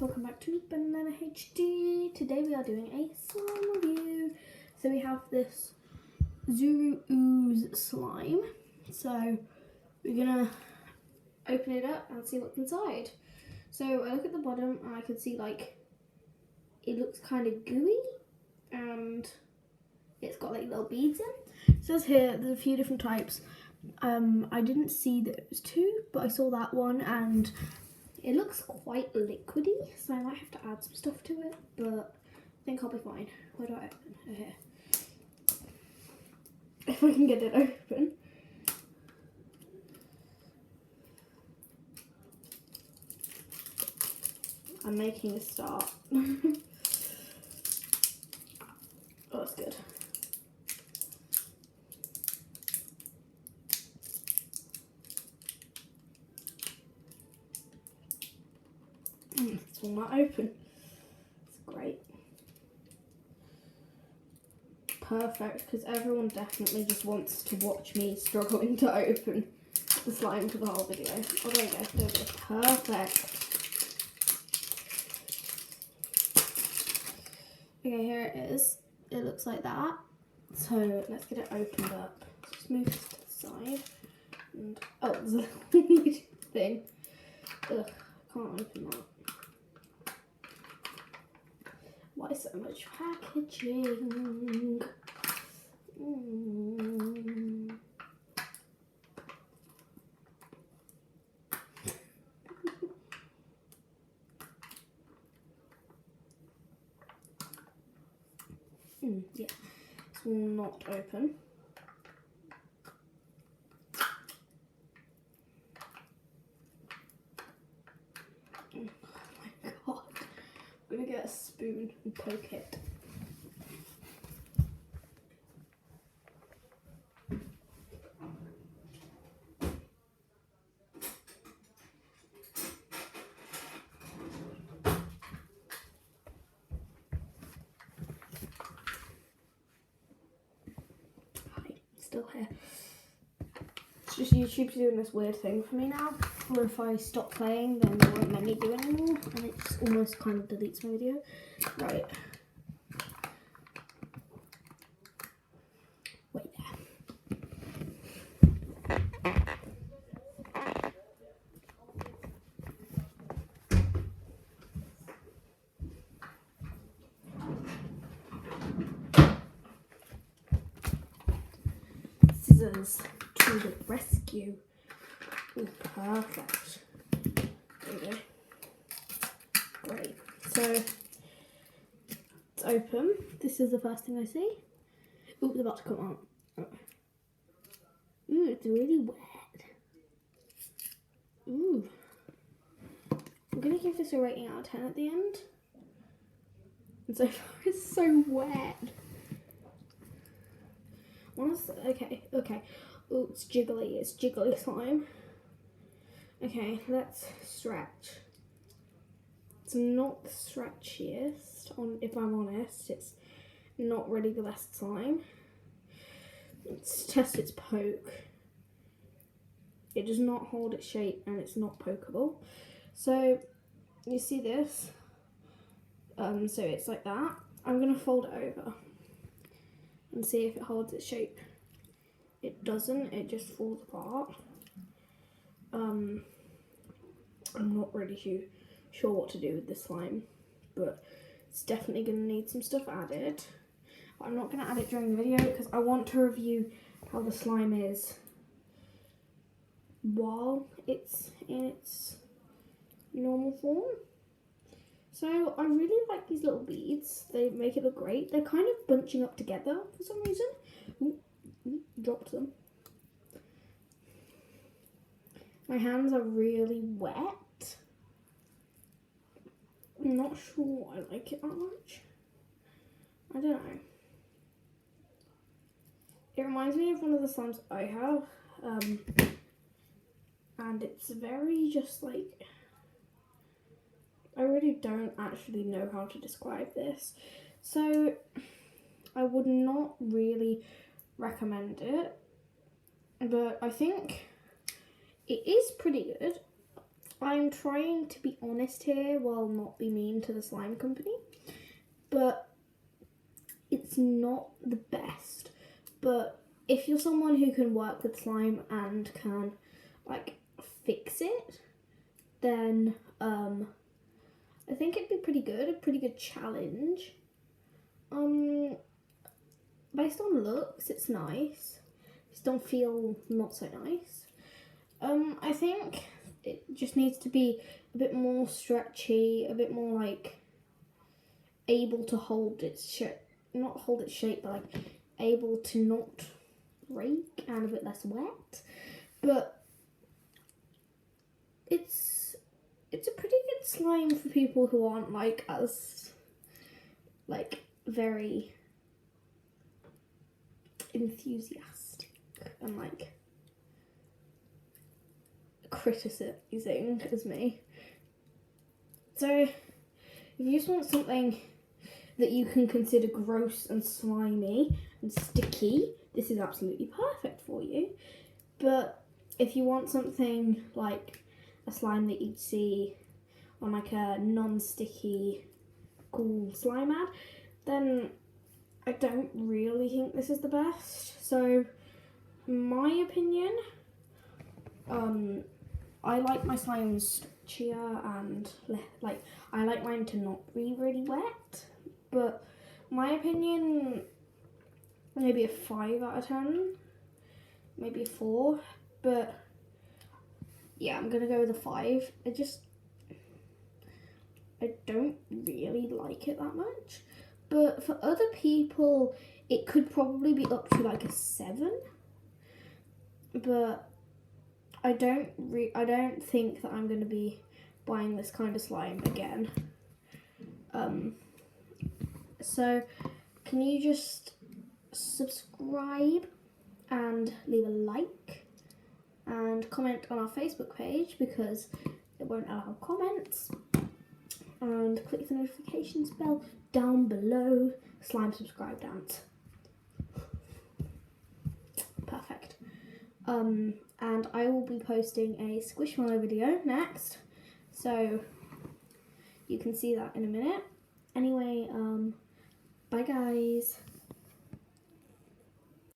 welcome back to Banana HD. Today we are doing a slime review. So we have this ooze slime. So we're gonna open it up and see what's inside. So I look at the bottom and I can see like it looks kind of gooey and it's got like little beads in. It says here there's a few different types. I didn't see that it was two, but I saw that one and it looks quite liquidy, so I might have to add some stuff to it, but I think I'll be fine. Where do I open? Oh, here. If I can get it open. I'm making a start. Oh, that's good. This will not open. It's great. Perfect, because everyone definitely just wants to watch me struggling to open the slime for the whole video. Oh, there you go. There we go. Perfect. Okay, here it is. It looks like that. So let's get it opened up. Just move this to the side. And oh, there's a little thing. Ugh, I can't open that. Why so much packaging? Yeah, this will not open. Oh my god. I'm gonna get a spoon and poke it. Hi, still here. It's just YouTube's doing this weird thing for me now, where if I stop playing then it won't let me do it anymore, and it just almost kind of deletes my video. Right. Wait there. Scissors to the rescue. Ooh, perfect. There we go. Great. So it's open. This is the first thing I see. Ooh, it's about to come out. Oh. Ooh, it's really wet. Ooh. I'm gonna give this a rating out of 10 at the end. And so far it's so wet. Honestly, okay. Ooh, it's jiggly slime. Okay, let's stretch. It's not the stretchiest, if I'm honest. It's not really the best slime. Let's test its poke. It does not hold its shape and it's not pokeable. So, you see this? So it's like that. I'm going to fold it over and see if it holds its shape. It doesn't, it just falls apart. I'm not really sure what to do with this slime, but it's definitely going to need some stuff added. But I'm not going to add it during the video because I want to review how the slime is while it's in its normal form. So I really like these little beads. They make it look great. They're kind of bunching up together for some reason. Ooh, dropped them. My hands are really wet. I'm not sure I like it that much. I don't know. It reminds me of one of the slimes I have. And it's very just like, I really don't actually know how to describe this. So I would not really recommend it, but I think it is pretty good. I'm trying to be honest here while not be mean to the slime company, but it's not the best. But if you're someone who can work with slime and can like fix it, then I think it'd be pretty good, a pretty good challenge. Based on looks, it's nice. Just don't feel not so nice. I think it just needs to be a bit more stretchy, a bit more like able to hold its shape, not hold its shape, but like able to not break and a bit less wet. But it's a pretty good slime for people who aren't like as like very enthusiastic and like criticizing as me. So if you just want something that you can consider gross and slimy and sticky, this is absolutely perfect for you. But if you want something like a slime that you'd see on like a non-sticky cool slime ad, then I don't really think this is the best. So my opinion, I like my slimes stretchier and like I like mine to not be really wet. But my opinion, maybe a 5 out of 10, maybe a 4. But yeah, I'm gonna go with a 5. I don't really like it that much. But for other people, it could probably be up to like a 7. But I don't think that I'm gonna be buying this kind of slime again. So can you just subscribe and leave a like and comment on our Facebook page because it won't allow comments, and click the notifications bell down below. Slime subscribe dance. Perfect. And I will be posting a Squishmallow video next, so you can see that in a minute. Anyway, bye guys.